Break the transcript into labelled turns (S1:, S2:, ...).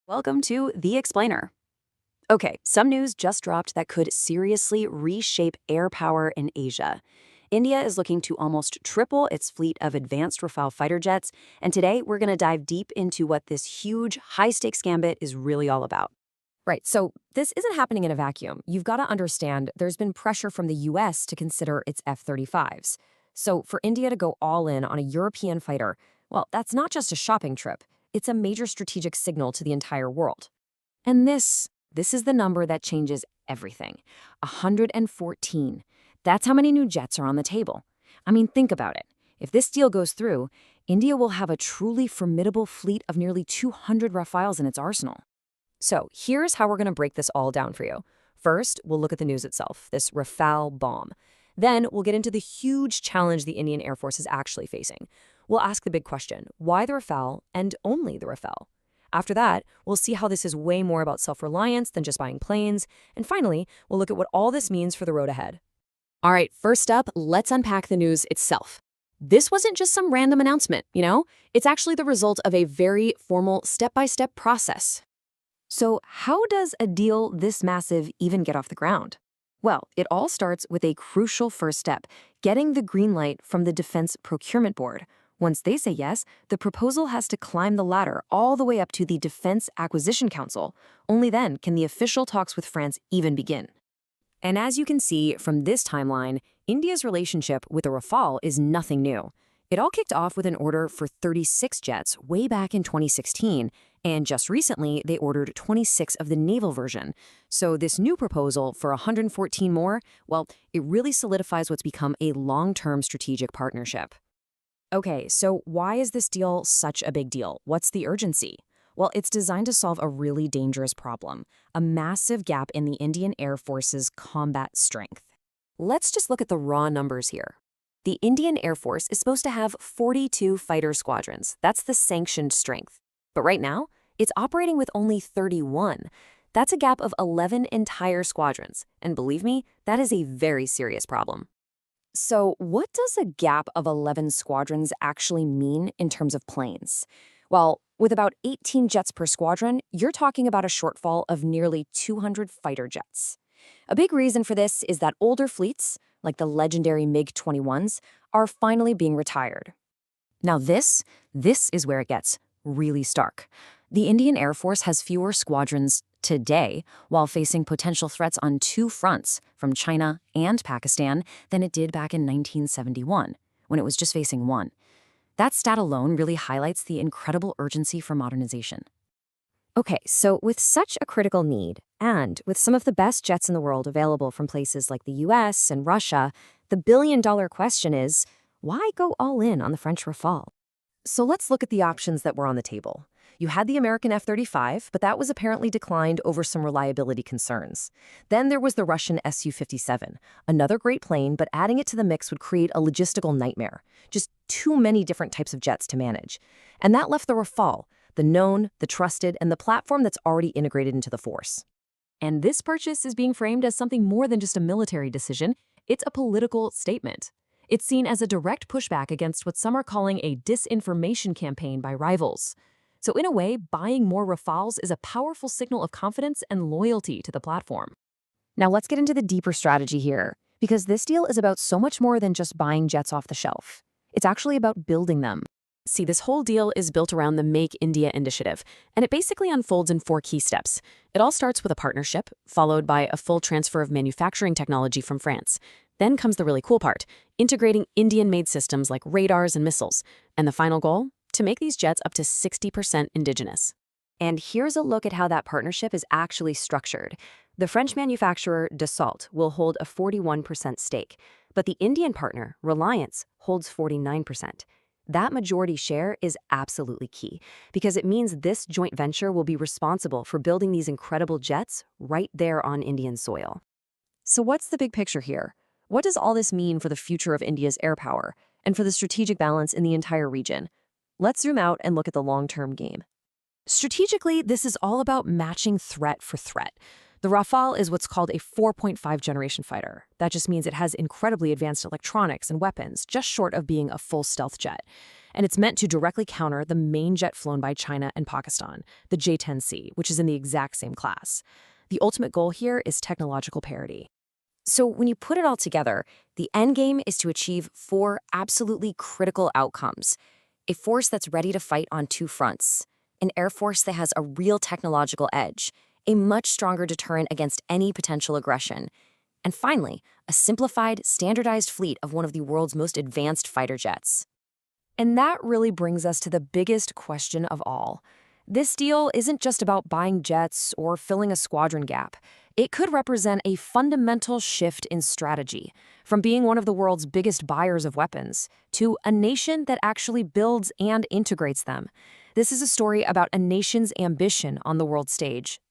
S1: Welcome to The Explainer. Okay, some news just dropped that could seriously reshape air power in Asia. India is looking to almost triple its fleet of advanced Rafale fighter jets, and today we're going to dive deep into what this huge, high-stakes gambit is really all about.
S2: Right, so this isn't happening in a vacuum. You've got to understand there's been pressure from the US to consider its F-35s. So for India to go all in on a European fighter, well, that's not just a shopping trip. It's a major strategic signal to the entire world. And this is the number that changes everything. 114. That's how many new jets are on the table. I mean, think about it. If this deal goes through, India will have a truly formidable fleet of nearly 200 Rafales in its arsenal. So here's how we're going to break this all down for you. First, we'll look at the news itself, this Rafale bomb. Then we'll get into the huge challenge the Indian Air Force is actually facing. We'll ask the big question, why the Rafale and only the Rafale? After that, we'll see how this is way more about self-reliance than just buying planes. And finally, we'll look at what all this means for the road ahead. All right, first up, let's unpack the news itself. This wasn't just some random announcement, It's actually the result of a very formal step-by-step process. So how does a deal this massive even get off the ground? Well, it all starts with a crucial first step, getting the green light from the Defense Procurement Board. Once they say yes, the proposal has to climb the ladder all the way up to the Defense Acquisition Council. Only then can the official talks with France even begin. And as you can see from this timeline, India's relationship with the Rafale is nothing new. It all kicked off with an order for 36 jets way back in 2016, and just recently they ordered 26 of the naval version. So this new proposal for 114 more, well, it really solidifies what's become a long-term strategic partnership. Okay, so why is this deal such a big deal? What's the urgency? Well, it's designed to solve a really dangerous problem, a massive gap in the Indian Air Force's combat strength. Let's just look at the raw numbers here. The Indian Air Force is supposed to have 42 fighter squadrons. That's the sanctioned strength. But right now, it's operating with only 31. That's a gap of 11 entire squadrons. And believe me, that is a very serious problem. So what does a gap of 11 squadrons actually mean in terms of planes? Well, with about 18 jets per squadron, you're talking about a shortfall of nearly 200 fighter jets. A big reason for this is that older fleets, like the legendary MiG-21s, are finally being retired. Now this is where it gets really stark. The Indian Air Force has fewer squadrons today while facing potential threats on two fronts from China and Pakistan than it did back in 1971, when it was just facing one. That stat alone really highlights the incredible urgency for modernization. Okay, so with such a critical need, and with some of the best jets in the world available from places like the US and Russia, the billion-dollar question is, why go all in on the French Rafale? So let's look at the options that were on the table. You had the American F-35, but that was apparently declined over some reliability concerns. Then there was the Russian Su-57, another great plane, but adding it to the mix would create a logistical nightmare. Just too many different types of jets to manage. And that left the Rafale, the known, the trusted, and the platform that's already integrated into the force. And this purchase is being framed as something more than just a military decision. It's a political statement. It's seen as a direct pushback against what some are calling a disinformation campaign by rivals. So in a way, buying more Rafales is a powerful signal of confidence and loyalty to the platform. Now let's get into the deeper strategy here, because this deal is about so much more than just buying jets off the shelf. It's actually about building them. See, this whole deal is built around the Make India initiative, and it basically unfolds in 4 key steps. It all starts with a partnership, followed by a full transfer of manufacturing technology from France. Then comes the really cool part, integrating Indian-made systems like radars and missiles. And the final goal? To make these jets up to 60% indigenous. And here's a look at how that partnership is actually structured. The French manufacturer Dassault will hold a 41% stake, but the Indian partner, Reliance, holds 49%. That majority share is absolutely key, because it means this joint venture will be responsible for building these incredible jets right there on Indian soil. So what's the big picture here? What does all this mean for the future of India's air power and for the strategic balance in the entire region? Let's zoom out and look at the long-term game. Strategically, this is all about matching threat for threat. The Rafale is what's called a 4.5 generation fighter. That just means it has incredibly advanced electronics and weapons, just short of being a full stealth jet. and it's meant to directly counter the main jet flown by China and Pakistan, the J-10C, which is in the exact same class. The ultimate goal here is technological parity. So when you put it all together, the end game is to achieve four absolutely critical outcomes. A force that's ready to fight on two fronts, an air force that has a real technological edge, a much stronger deterrent against any potential aggression, and finally, a simplified, standardized fleet of one of the world's most advanced fighter jets. And that really brings us to the biggest question of all. This deal isn't just about buying jets or filling a squadron gap. It could represent a fundamental shift in strategy, from being one of the world's biggest buyers of weapons to a nation that actually builds and integrates them. This is a story about a nation's ambition on the world stage,